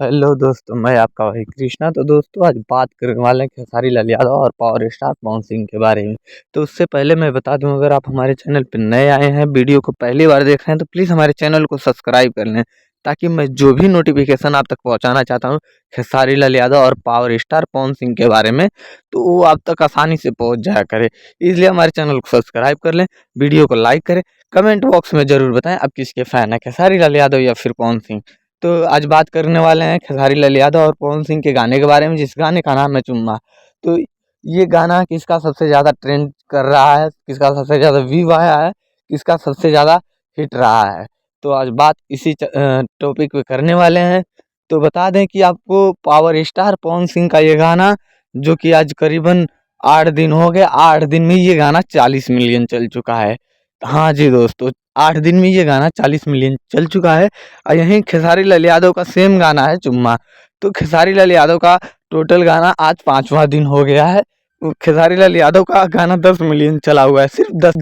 Hello दोस्तों, मैं आपका भाई कृष्णा। तो दोस्तों आज बात करने वाले हैं खेसारी लाल यादव और पावर स्टार पवन सिंह के बारे में। तो उससे पहले मैं बता दूं, अगर आप हमारे चैनल पर नए आए हैं, वीडियो को पहली बार देख रहे हैं, तो प्लीज़ हमारे चैनल को सब्सक्राइब कर लें, ताकि मैं जो भी नोटिफिकेशन आप तक पहुंचाना चाहता हूं खेसारी लाल यादव और पावर स्टार पवन सिंह के बारे में, तो वो आप तक आसानी से पहुँच जाया करे। इसलिए हमारे चैनल को सब्सक्राइब कर लें, वीडियो को लाइक करें, कमेंट बॉक्स में ज़रूर बताएं आप किसके फ़ैन हैं, खेसारी लाल यादव या फिर पवन सिंह। तो आज बात करने वाले हैं खेसारी लाल यादव और पवन सिंह के गाने के बारे में, जिस गाने का नाम है चुम्मा। तो ये गाना किसका सबसे ज़्यादा ट्रेंड कर रहा है, किसका सबसे ज़्यादा व्यू आया है, किसका सबसे ज़्यादा हिट रहा है, तो आज बात इसी टॉपिक पे करने वाले हैं। तो बता दें कि आपको पावर स्टार पवन सिंह का ये गाना, जो कि आज करीबन 8 दिन हो गए, 8 दिन में ये गाना 40 मिलियन चल चुका है। हाँ जी दोस्तों, 8 दिन में ये गाना 40 मिलियन चल चुका है। और यहीं खेसारी लाल यादव का सेम गाना है चुम्मा। तो खेसारी लाल यादव का टोटल गाना आज 5वां दिन हो गया है। खेसारी लाल यादव का गाना 10 मिलियन चला हुआ है, सिर्फ 10